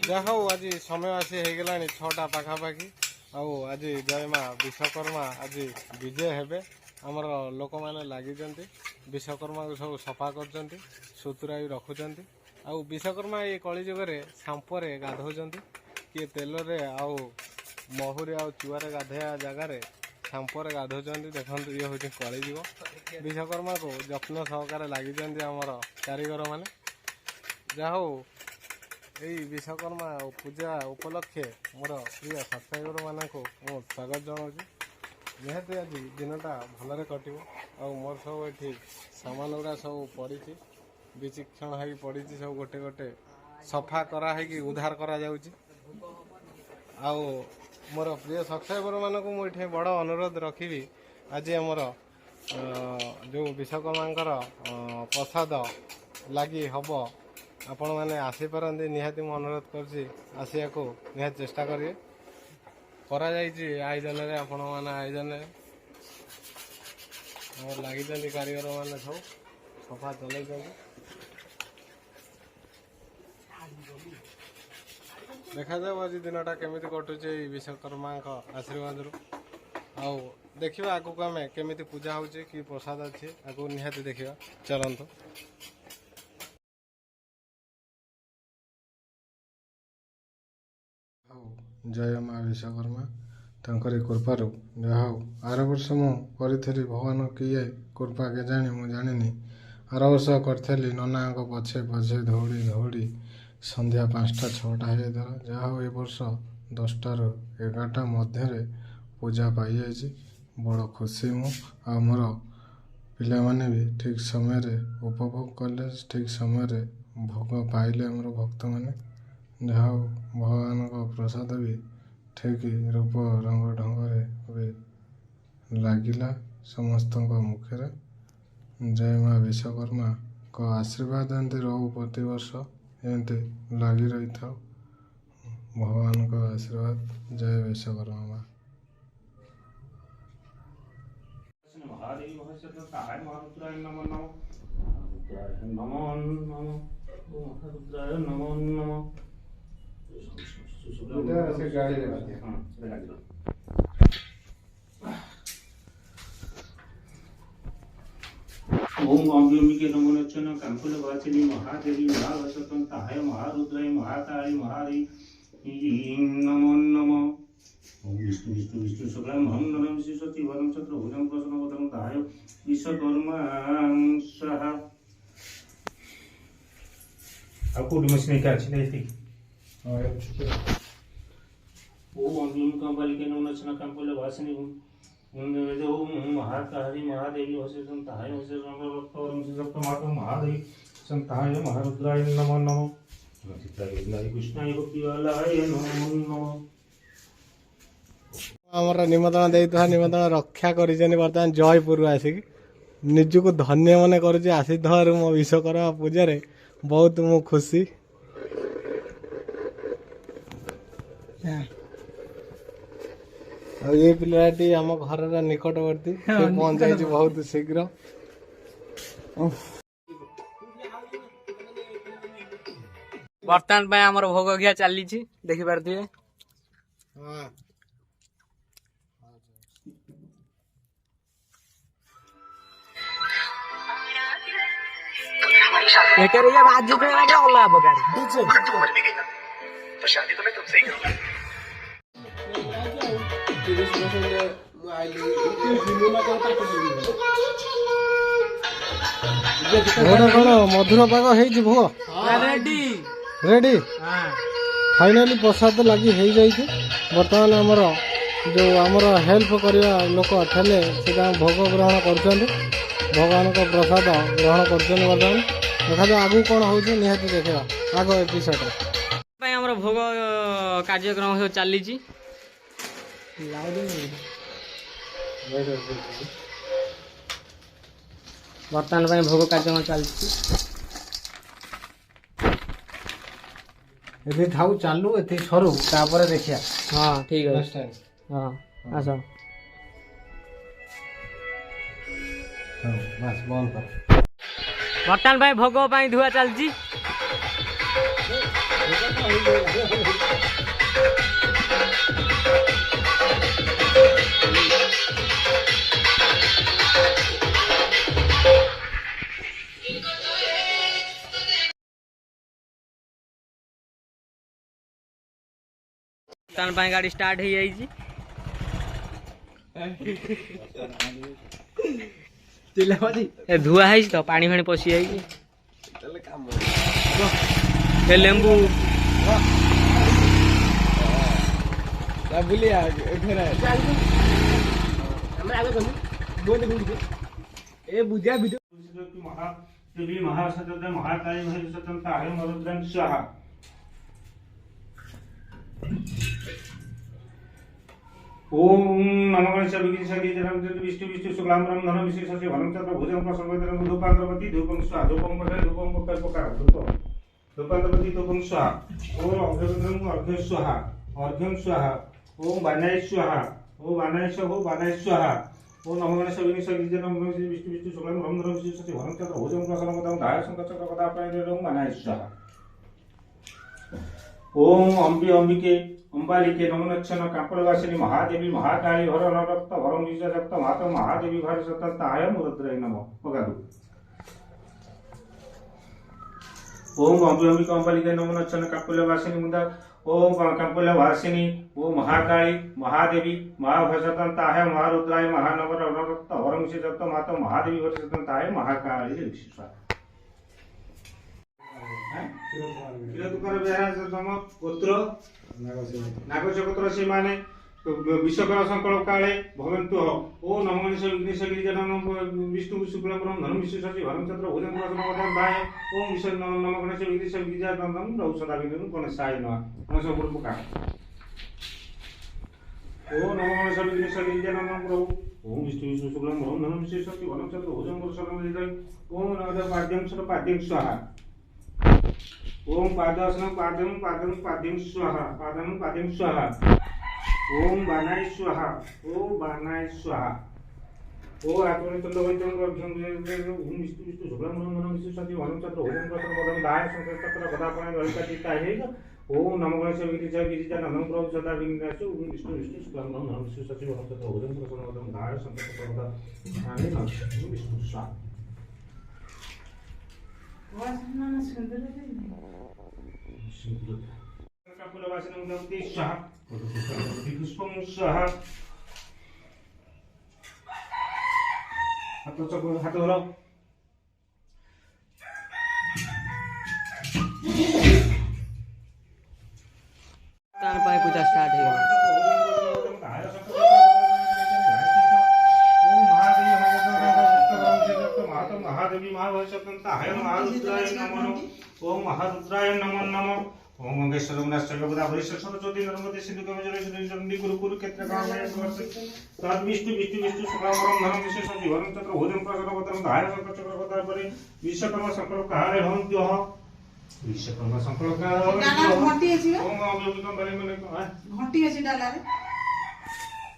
ଯାହା ହଉ ଆଜି ସମୟ ଆସି ହେଇଗଲାଣି 6ଟା ପାଖାପାଖି। ଆଉ ଆଜି ଜୟ ମା ବିଶ୍ୱକର୍ମା ଆଜି ବିଜୟ ହେବେ। ଆମର ଲୋକମାନେ ଲାଗିଛନ୍ତି ବିଶ୍ୱକର୍ମାକୁ ସବୁ ସଫା କରୁଛନ୍ତି, ସୁତୁରା ବି ରଖୁଛନ୍ତି। ଆଉ ବିଶ୍ୱକର୍ମା ଏଇ କଳିଯୁଗରେ ସାମ୍ପରେ ଗାଧଉଛନ୍ତି, କିଏ ତେଲରେ ଆଉ ମହୁରେ ଆଉ ଚୁଆରେ ଗାଧୋଇବା ଜାଗାରେ ସାମ୍ପରେ ଗାଧଉଛନ୍ତି। ଦେଖନ୍ତୁ ଇଏ ହେଉଛି କଳିଯୁଗ। ବିଶ୍ୱକର୍ମାକୁ ଯତ୍ନ ସହକାରେ ଲାଗିଛନ୍ତି ଆମର କାରିଗର ମାନେ। ଯାହା ହଉ ଏଇ ବିଶ୍ୱକର୍ମା ପୂଜା ଉପଲକ୍ଷେ ମୋର ପ୍ରିୟ ସବସ୍କ୍ରାଇବର ମାନଙ୍କୁ ମୁଁ ସ୍ୱାଗତ ଜଣାଉଛି। ନିହାତି ଆଜି ଦିନଟା ଭଲରେ କଟିବ। ଆଉ ମୋର ସବୁ ଏଠି ସାମାନ ଗୁଡ଼ା ସବୁ ପଡ଼ିଛି, ବିଚିକ୍ଷଣ ହେଇକି ପଡ଼ିଛି, ସବୁ ଗୋଟେ ଗୋଟେ ସଫା କରାହେଇକି ଉଦ୍ଧାର କରାଯାଉଛି। ଆଉ ମୋର ପ୍ରିୟ ସବସ୍କ୍ରାଇବର ମାନଙ୍କୁ ମୁଁ ଏଠି ବଡ଼ ଅନୁରୋଧ ରଖିବି, ଆଜି ଆମର ଯେଉଁ ବିଶ୍ୱକର୍ମାଙ୍କର ପ୍ରସାଦ ଲାଗି ହେବ, ଆପଣମାନେ ଆସିପାରନ୍ତି। ନିହାତି ମୁଁ ଅନୁରୋଧ କରୁଛି ଆସିବାକୁ ନିହାତି ଚେଷ୍ଟା କରିବେ। କରାଯାଇଛି ଆୟୋଜନରେ, ଆପଣମାନେ ଆୟୋଜନରେ ଆମର ଲାଗିଛନ୍ତି କାରିଗର ମାନେ ସବୁ ସଫା ଚଲାଇଛନ୍ତି। ଦେଖାଯାଉ ଆଜି ଦିନଟା କେମିତି କଟୁଛି ଏଇ ବିଶ୍ୱକର୍ମାଙ୍କ ଆଶୀର୍ବାଦରୁ। ଆଉ ଦେଖିବା ଆଗକୁ ଆମେ କେମିତି ପୂଜା ହେଉଛି, କି ପ୍ରସାଦ ଅଛି, ଆଗକୁ ନିହାତି ଦେଖିବା। ଚାଲନ୍ତୁ। ଆଉ ଜୟ ମା ବିଶ୍ୱକର୍ମା, ତାଙ୍କରି କୃପାରୁ ଯାହା ହଉ। ଆର ବର୍ଷ ମୁଁ କରିଥିଲି, ଭଗବାନ କିଏ କୃପା କେଜାଣି ମୁଁ ଜାଣିନି। ଆର ବର୍ଷ କରିଥିଲି ନନାଙ୍କ ପଛେ ପଛେ ଦୌଡ଼ି ଦୌଡ଼ି ସନ୍ଧ୍ୟା 5ଟା 6ଟା ହେଇଯାଇଥିଲା। ଯାହା ହଉ ଏ ବର୍ଷ 10ଟାରୁ 11ଟା ମଧ୍ୟରେ ପୂଜା ପାଇଯାଇଛି। ବଡ଼ ଖୁସି ମୁଁ। ଆଉ ମୋର ପିଲାମାନେ ବି ଠିକ୍ ସମୟରେ ଉପଭୋଗ କଲେ, ଠିକ୍ ସମୟରେ ଭୋଗ ପାଇଲେ ଆମର ଭକ୍ତମାନେ। ଯାହା ହଉ ଭଗବାନଙ୍କ ପ୍ରସାଦ ବି ଠିକ୍ ରୂପ ରଙ୍ଗ ଢଙ୍ଗରେ ବି ଲାଗିଲା ସମସ୍ତଙ୍କ ମୁଖରେ। ଜୟ ମା ବିଶ୍ୱକର୍ମାଙ୍କ ଆଶୀର୍ବାଦ ଏମିତି ରହୁ, ପ୍ରତିବର୍ଷ ଏମିତି ଲାଗି ରହିଥାଉ। ଭଗବାନଙ୍କ ଆଶୀର୍ବାଦ। ଜୟ ବିଶ୍ୱକର୍ମା ମା। महादेवी महाशक्ताय महारुद्राय नमो नमः। रुद्राय नमो नमः। महारुद्राय नमो नमः। से गाड़ी लगा दिया। हां लगा दिया। ओम अंबिके नमो नमः। कंकुल वाचिनी महादेवी महावसंताय महारुद्राय महाकाली महादेवी नमो नमः। ओम विष्णु विष्णु विष्णु शुक्लां हम नरं शिशति वरं चतुर्भुजं प्रसन्नवदनं ध्यायो विश्वकर्मा स्वाहा। अब कोड मशीन का अच्छी नहीं थी। ओम अंबिके नमो नमः। कंकुल वाचिनी ओम महाकाली महादेवी वसंताय महादेवी संताय महारुद्राय नमो नमः। कृष्णाय भक्तिवालाय नमो नमः। ଆମର ନିମନ୍ତ୍ରଣ ଦେଇଥିବା ନିମନ୍ତ୍ରଣ ରକ୍ଷା କରିଛନ୍ତି। ବର୍ତ୍ତମାନ ଜୟପୁରରୁ ଆସିକି ନିଜକୁ ଧନ୍ୟ ମନେ କରୁଛି ଆସିଥିବାରୁ ମୋ ବିଶ୍ୱକର୍ମା ପୂଜାରେ ବହୁତ ମୁଁ ଖୁସି। ଆଉ ଏ ପିଲାଟି ଆମ ଘରର ନିକଟବର୍ତ୍ତୀ, ସେ ପହଞ୍ଚାଇଛି ବହୁତ ଶୀଘ୍ର। ବର୍ତ୍ତମାନ ପାଇଁ ଆମର ଭୋଗ ଖିଆ ଚାଲିଛି, ଦେଖିପାରୁଥିବେ। बाजू पे अल्लाह बगार तो शादी तो मैं तुमसे ही करूंगा। କଣ ମଧୁର ପାଗ ହେଇଛି ଭୋଗ ରେଡି। ଫାଇନାଲି ପ୍ରସାଦ ଲାଗି ହେଇଯାଇଛି। ବର୍ତ୍ତମାନ ଆମର ହେଲ୍ପ କରିବା ଲୋକ ଥିଲେ ସେଟା ଭୋଗ ଗ୍ରହଣ କରୁଛନ୍ତି, ଭଗବାନଙ୍କ ପ୍ରସାଦ ଗ୍ରହଣ କରୁଛନ୍ତି। ବର୍ତ୍ତମାନ ଦେଖାଯାଉ ଆଗକୁ କ'ଣ ହେଉଛି, ନିହାତି ଦେଖିବା ଆଗ ଏପିସୋଡ୍ ପାଇଁ ଆମର ଭୋଗ କାର୍ଯ୍ୟକ୍ରମ ସବୁ ଚାଲିଛି। ବର୍ତ୍ତମାନ ପାଇଁ ଭୋଗ କାର୍ଯ୍ୟକ୍ରମ ଚାଲିଛି। ଏଠି ଥାଉ ଚାଲୁ, ଏଠି ସରୁ, ତାପରେ ଦେଖିବା। ହଁ ଠିକ୍ ଅଛି। ହଁ ଆସ। ବର୍ତ୍ତମାନ ପାଇଁ ଭୋଗ ପାଇଁ ଧୁଆ ଚାଲିଛି। ବର୍ତ୍ତମାନ ପାଇଁ ଗାଡ଼ି ଷ୍ଟାର୍ଟ ହେଇଯାଇଛି। ଏ ଧୁଆ ହେଇଛି ତ ପାଣି ଫାଣି ପଶି ଯାଇଛି। ଏ ଲେମ୍ବୁ महादेवी महासतत महाकाली महासतंत आहे मरुद्रं स्वाहा ओम नमो गणेश विघ्नेश्वरी जनं विष्णु विष्णु शुक्लांबरं धनं विशेषस्य भनं चन्द्र भुजं प्रसन्नवदनं धूपांतरपति धूपं स्वाहा धूपं पठे धूपं पकार धूप धूपांतरपति धूपं स्वाहा ओम अभ्यंतरं अर्घ्य स्वाहा अर्घ्यं स्वाहा ओम बानाय स्वाहा ओम बानाय स्वाहा ओम नमो गणेश विघ्नेश्वरी जनं विष्णु विष्णु शुक्लांबरं धनं विशेषस्य भनं चन्द्र भुजं प्रसन्नवदनं धाय शंकर कदा प्राणेरं बानाय स्वाहा ओम अंबिके अंबालिके नमोनक्षण कांपलवासिनी महादेवी महाकाली हर रक्त भरम विजयक्त माता महादेवी भार सतताय मुद्रय नमो पगादु ओम अंबिके अंबालिके नमोनक्षण कांपलवासिनी मुदा ओम कांपलवासिनी ओम महाकाली महादेवी महाभसतताय महारुद्राय महानवर रक्त भरम विजयक्त माता महादेवी भार सतताय महाकाली विश्वा किरतुकर बेहराज तम पुत्र नागचकोत्र से माने विश्वकर्मा संकल्प काले भगवंतु ओ नमो गणेश विघ्नेश्वरी जनम विष्णु शुक्लंबरं धनं विशेषस्य भरं चन्द्र भुजं प्रसन्नवदनं धाय ओम विष्णु नमो गणेश विघ्नेश्वरी विजयदन्दं रौषधा विष्णु गणेशाय नमः गणेश पुरपुका ओ नमो गणेश विघ्नेश्वरी जनम प्रभु ओम विष्णु शुक्लंबरं धनं विशेषस्य भरं चन्द्र भुजं प्रसन्नवदनं धाय ओम नमः पाद्यं सर्व पाद्यं स्वाहा ओम पादम पाद्यं स्वाहा पाद्यं स्वाहा ओम बानाय स्वाहा ओ आत्मने चंद्रवैतम गर्भं ओम विष्णु विष्णु शुक्लांबरं विशेषस्य भरं चन्द्र भुजं प्रसन्नवदनं धाय शंकर गदापणे ललिता चित्ता हे ओम नमो गणेश गिरिजा नमः प्रभु सदा विघ्नेश्वर ओम विष्णु विष्णु शुक्लांबरं विशेषस्य भरं चन्द्र भुजं प्रसन्नवदनं धाय शंकर गदा आने नमः विष्णु स्वाहा कापुलवासिनं दंति स्वाहा पुष्पं स्वाहा हाथ धरो पूजा स्टार्ट हो गया। महादेवी महाभसतंताय महारुद्राय नमः ओम महारुद्राय नमः ओम मंगेश्वरं नास्त्यगदा हरिश्वर सरस्वती नर्मदे सिंधु गंगे चंडी गुरु क्षेत्र कामये तद विष्णु शुक्लांबरं धनं विशेषस्य भरं चन्द्र भुजं प्रसन्नवदनं धाय शंकर चक्रगदा परि विश्वकर्मा संकल्प काले भवन्त्यो विश्वकर्मा संकल्प काले घंटी अछि ओम अम्बिकं बले मने घंटी अछि डाला रे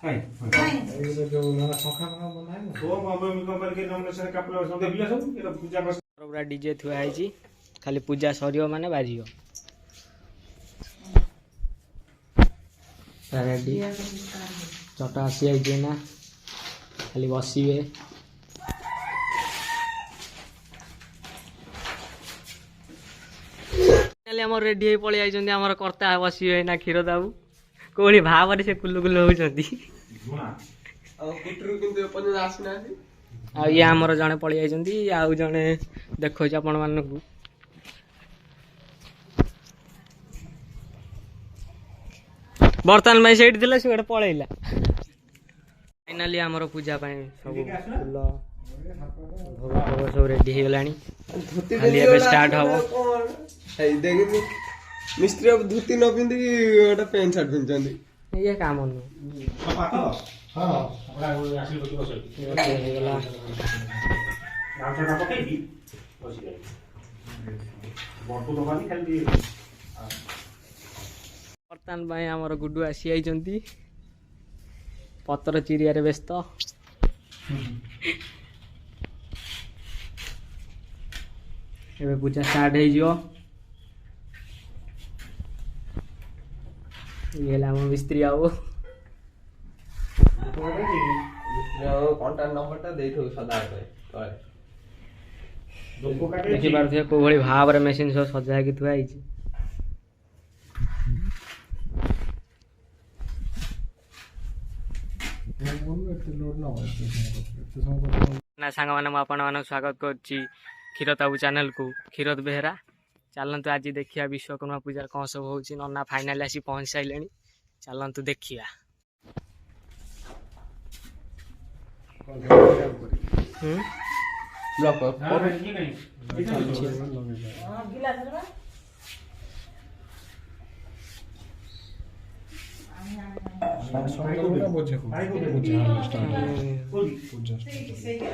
ये जो ना सखा का बनाए ना ओम अम्बिकं बले के नाम से कापला सब बिया सब एटा पूजा कर पूरा डीजे थुआ है खाली पूजा सरियो माने बाजियो रेडी चटा आसी आई ना खाली बसवे रेडी पलि आम कर्ता बसवे ना क्षीर दाबू कौड़ी भाव से कुलु कुलु होती ये आमर जड़े पलि आउ जड़े देखो आपण मानक बर्तमान में से गोटे पलैला फाइनाली आमर पूजा सब फूल भोग सब रेडी हो गलानी स्टार्ट हम मिस्त्री अब धोती न पिंधि गोटे पैंट सार्ट पिंधि ये काम नु बर्तमान आमर गुडू आसी आई पतर चिरिया व्यस्त पूजा स्टार्ट हो ଇଏ ହେଲା ଆମ ମିସ୍ତ୍ରୀ ବାବୁ। କଣ୍ଟାକ୍ଟ ନମ୍ବରଟା ଦେଇଥିବୁ ସଦାବେଳେ ତଳେ। ଦେଖିପାରୁଥିବେ କୋଉ ଭଳି ଭାବରେ ମେସିନ୍ ସବୁ ସଜା ହେଇକି ଥୁଆ ହେଇଛି। ନା ସାଙ୍ଗମାନେ ମୁଁ ଆପଣମାନଙ୍କୁ ସ୍ୱାଗତ କରୁଛି କ୍ଷୀରତାବୁ ଚ୍ୟାନେଲକୁ। କ୍ଷୀରୋଦ ବେହେରା। ଚାଲନ୍ତୁ ଆଜି ଦେଖିବା ବିଶ୍ୱକର୍ମା ପୂଜାରେ କ'ଣ ସବୁ ହେଉଛି। ନନା ଫାଇନାଲି ଆସି ପହଞ୍ଚି ସାରିଲେଣି। ଚାଲନ୍ତୁ ଦେଖିବା। ବୁଝେ